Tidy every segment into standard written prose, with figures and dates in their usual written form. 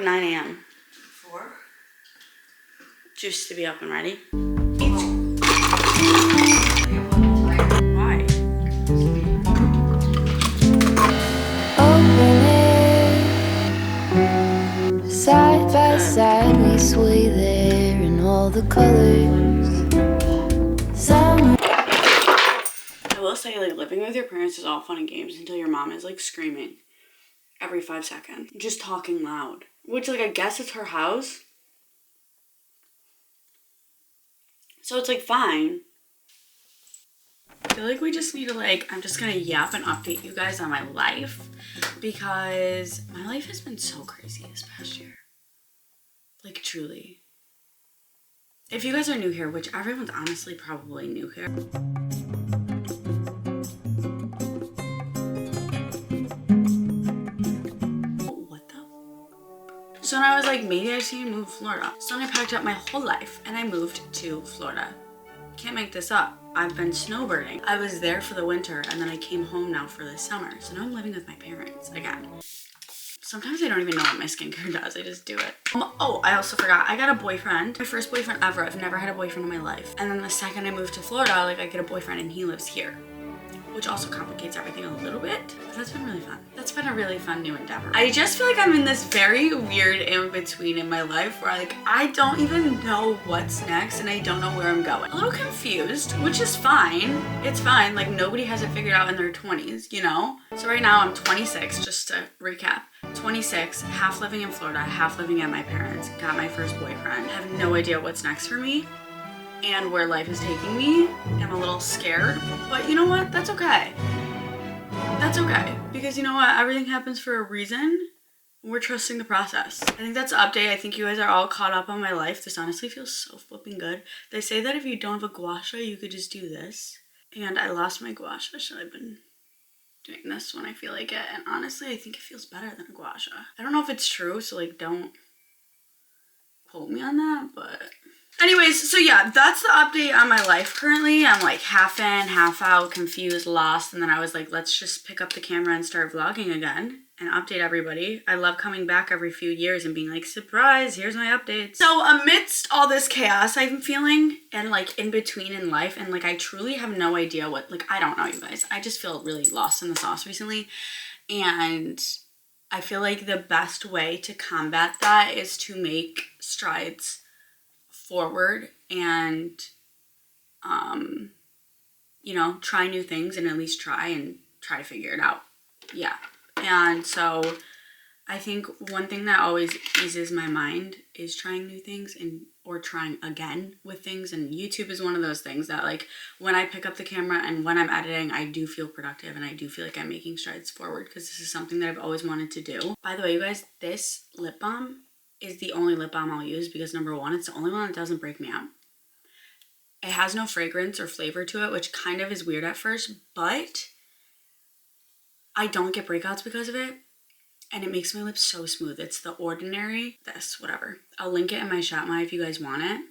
at 9 a.m. 4? Just to be up and ready. Why? Open it. Side by side we sway there in all the colors. I will say, like, living with your parents is all fun and games until your mom is like screaming every 5 seconds, just talking loud, which, like, I guess it's her house, so it's like fine. I feel like we just need to, like, I'm just gonna yap and update you guys on my life, because my life has been so crazy this past year. Like, truly. If you guys are new here, which everyone's honestly probably new here. What the? So then I was like, maybe I just need to move to Florida. So then I packed up my whole life and I moved to Florida. Can't make this up. I've been snowbirding. I was there for the winter and then I came home now for the summer. So now I'm living with my parents again. Sometimes I don't even know what my skincare does. I just do it. Oh, I also forgot. I got a boyfriend. My first boyfriend ever. I've never had a boyfriend in my life. And then the second I moved to Florida, like, I get a boyfriend and he lives here, which also complicates everything a little bit. But that's been really fun. That's been a really fun new endeavor. I just feel like I'm in this very weird in-between in my life where, like, I don't even know what's next and I don't know where I'm going. A little confused, which is fine. It's fine. Like, nobody has it figured out in their 20s, you know? So right now I'm 26, just to recap. 26, half living in Florida, half living at my parents', got my first boyfriend. Have no idea what's next for me and where life is taking me. I'm a little scared, but you know what? That's okay. That's okay, because you know what? Everything happens for a reason. We're trusting the process. I think that's the update. I think you guys are all caught up on my life. This honestly feels so flipping good. They say that if you don't have a gua sha, you could just do this. And I lost my gua sha, so I've been doing this when I feel like it. And honestly, I think it feels better than a gua sha. I don't know if it's true, so, like, don't quote me on that, but anyways, so yeah, that's the update on my life currently. I'm like half in, half out, confused, lost, and then I was like, let's just pick up the camera and start vlogging again and update everybody. I love coming back every few years and being like, surprise, here's my updates. So amidst all this chaos I'm feeling and, like, in between in life, and, like, I truly have no idea what, like, I don't know, you guys. I just feel really lost in the sauce recently, and I feel like the best way to combat that is to make strides forward and, you know, try new things and at least try to figure it out. Yeah. And so I think one thing that always eases my mind is trying new things or trying again with things. And YouTube is one of those things that, like, when I pick up the camera and when I'm editing, I do feel productive and I do feel like I'm making strides forward, because this is something that I've always wanted to do. By the way, you guys, this lip balm is the only lip balm I'll use because, number one, it's the only one that doesn't break me out. It has no fragrance or flavor to it, which kind of is weird at first, but I don't get breakouts because of it, and it makes my lips so smooth. It's The Ordinary, whatever. I'll link it in my Shopify if you guys want it.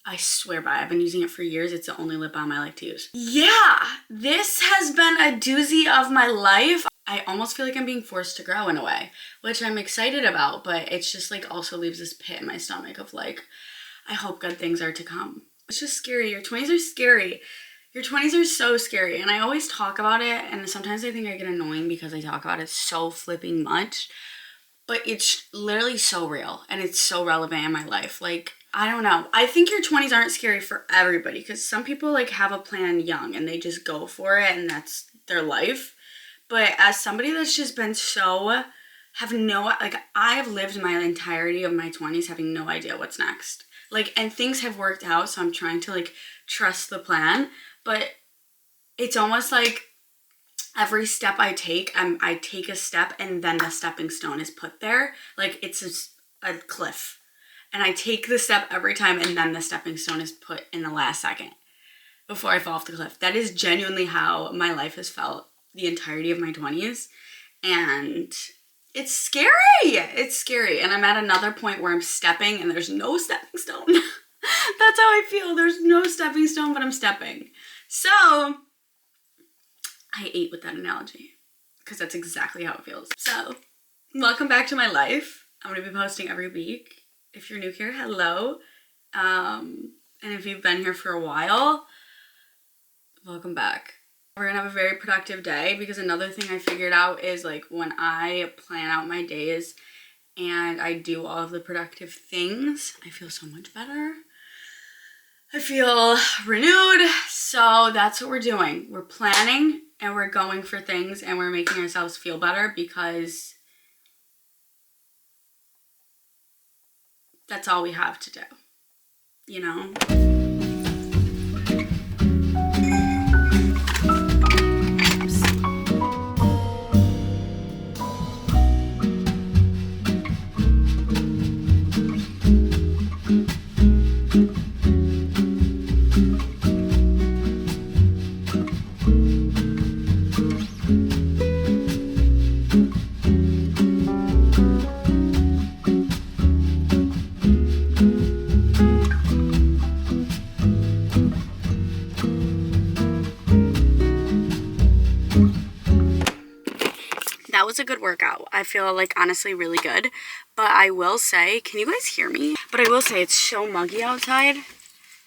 I swear by it. I've been using it for years. It's the only lip balm I like to use. Yeah, this has been a doozy of my life. I almost feel like I'm being forced to grow in a way, which I'm excited about, but it's just, like, also leaves this pit in my stomach of, like, I hope good things are to come. It's just scary. Your 20s are scary. Your 20s are so scary, and I always talk about it, and sometimes I think I get annoying because I talk about it so flipping much, but it's literally so real, and it's so relevant in my life. Like, I don't know. I think your 20s aren't scary for everybody, because some people, like, have a plan young, and they just go for it, and that's their life. But as somebody that's just been I have lived my entirety of my 20s having no idea what's next. Like, and things have worked out, so I'm trying to, like, trust the plan. But it's almost like every step I take a step and then the stepping stone is put there. Like, it's a cliff. And I take the step every time and then the stepping stone is put in the last second before I fall off the cliff. That is genuinely how my life has felt the entirety of my 20s. And it's scary. It's scary. And I'm at another point where I'm stepping and there's no stepping stone. That's how I feel. There's no stepping stone, but I'm stepping. So I ate with that analogy because that's exactly how it feels. So Welcome back to my life. I'm going to be posting every week. If you're new here, hello. And if you've been here for a while, welcome back. We're going to have a very productive day because another thing I figured out is like when I plan out my days and I do all of the productive things, I feel so much better. I feel renewed. So that's what we're doing. We're planning and we're going for things and we're making ourselves feel better because that's all we have to do, you know? That was a good workout. I feel like honestly really good. But I will say, can you guys hear me? But I will say it's so muggy outside.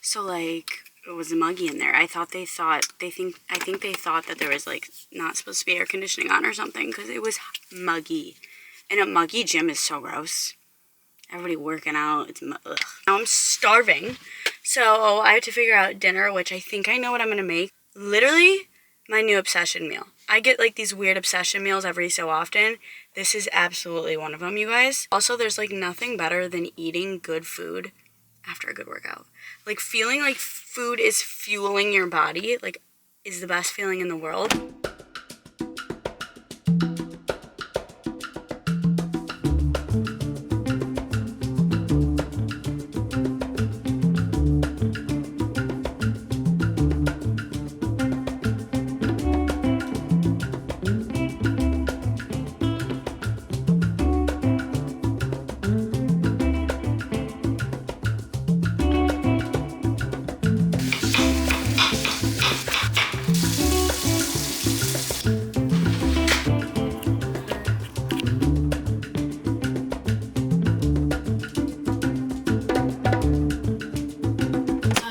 So like it was muggy in there. I think they thought that there was like not supposed to be air conditioning on or something because it was muggy. And a muggy gym is so gross. Everybody working out, it's ugh. Now I'm starving. So I have to figure out dinner, which I think I know what I'm gonna make. Literally my new obsession meal. I get like these weird obsession meals every so often. This is absolutely one of them, you guys. Also, there's like nothing better than eating good food after a good workout. Like feeling like food is fueling your body, like is the best feeling in the world.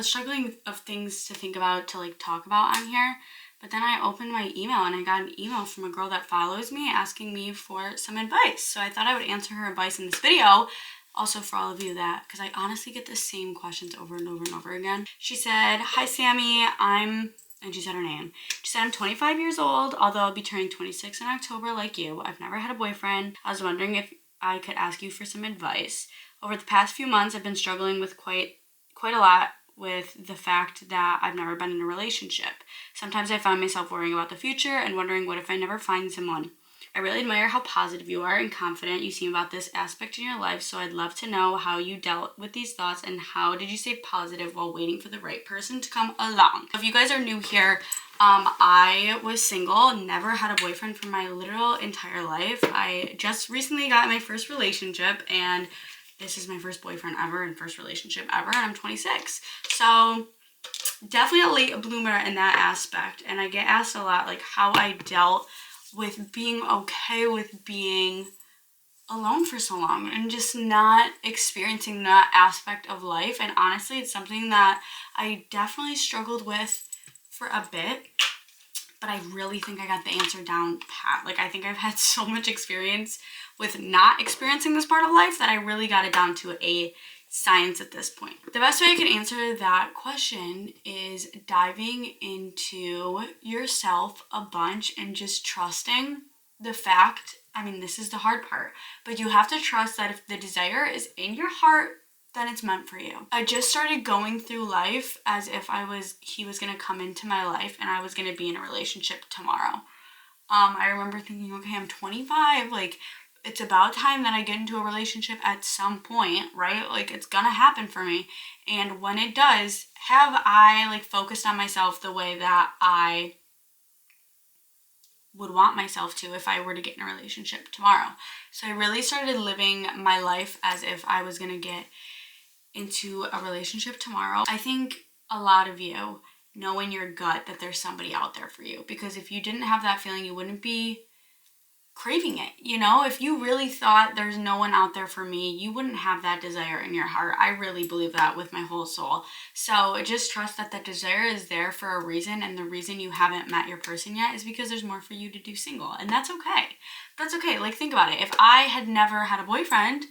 Struggling of things to think about to like talk about on here, but then I opened my email and I got an email from a girl that follows me asking me for some advice. So I thought I would answer her advice in this video. Also for all of you that, because I honestly get the same questions over and over and over again. She said, "Hi Sammy, and she said her name. She said, I'm 25 years old, although I'll be turning 26 in October like you. I've never had a boyfriend. I was wondering if I could ask you for some advice. Over the past few months, I've been struggling with quite a lot with the fact that I've never been in a relationship. Sometimes I find myself worrying about the future and wondering what if I never find someone. I really admire how positive you are and confident you seem about this aspect in your life, so I'd love to know how you dealt with these thoughts and how did you stay positive while waiting for the right person to come along." If you guys are new here, I was single, never had a boyfriend for my literal entire life. I just recently got my first relationship and this is my first boyfriend ever and first relationship ever, and I'm 26. So definitely a late bloomer in that aspect. And I get asked a lot like how I dealt with being okay with being alone for so long and just not experiencing that aspect of life. And honestly, it's something that I definitely struggled with for a bit, but I really think I got the answer down pat. Like I think I've had so much experience with not experiencing this part of life that I really got it down to a science at this point. The best way I could answer that question is diving into yourself a bunch and just trusting the fact, I mean, this is the hard part, but you have to trust that if the desire is in your heart, then it's meant for you. I just started going through life as if he was gonna come into my life and I was gonna be in a relationship tomorrow. I remember thinking, okay, I'm 25, like, it's about time that I get into a relationship at some point, right? Like, it's gonna happen for me. And when it does, have I, like, focused on myself the way that I would want myself to if I were to get in a relationship tomorrow? So I really started living my life as if I was gonna get into a relationship tomorrow. I think a lot of you know in your gut that there's somebody out there for you, because if you didn't have that feeling, you wouldn't be craving it. You know, if you really thought there's no one out there for me, you wouldn't have that desire in your heart. I really believe that with my whole soul. So just trust that that desire is there for a reason, and the reason you haven't met your person yet is because there's more for you to do single, and that's okay. That's okay. Like, think about it. If I had never had a boyfriend,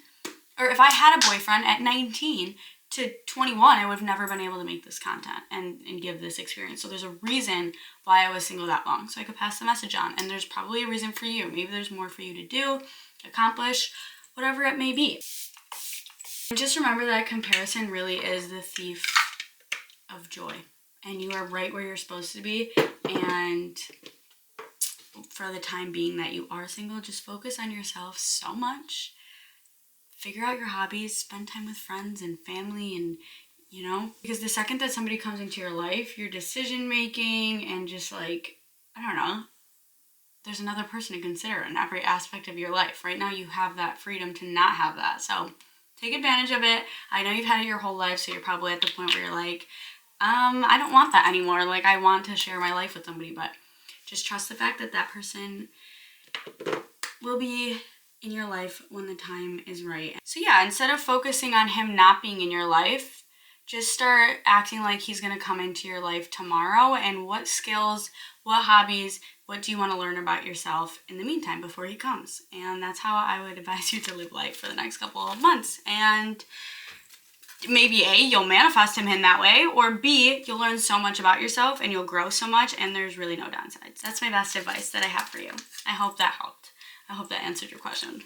or if I had a boyfriend at 19 to 21, I would have never been able to make this content and give this experience. So there's a reason why I was single that long, so I could pass the message on. And there's probably a reason for you. Maybe there's more for you to do, accomplish, whatever it may be. And just remember that comparison really is the thief of joy. And you are right where you're supposed to be. And for the time being that you are single, just focus on yourself so much. Figure out your hobbies, spend time with friends and family, and, you know, because the second that somebody comes into your life, your decision making and just like, I don't know, there's another person to consider in every aspect of your life. Right now you have that freedom to not have that. So take advantage of it. I know you've had it your whole life, so you're probably at the point where you're like, I don't want that anymore. Like, I want to share my life with somebody, but just trust the fact that that person will be in your life when the time is right. So yeah, instead of focusing on him not being in your life, just start acting like he's gonna come into your life tomorrow. And what skills, what hobbies, what do you want to learn about yourself in the meantime before he comes? And that's how I would advise you to live life for the next couple of months. And maybe A, you'll manifest him in that way, or B, you'll learn so much about yourself and you'll grow so much, and there's really no downsides. That's my best advice that I have for you. I hope that helped. I hope that answered your question.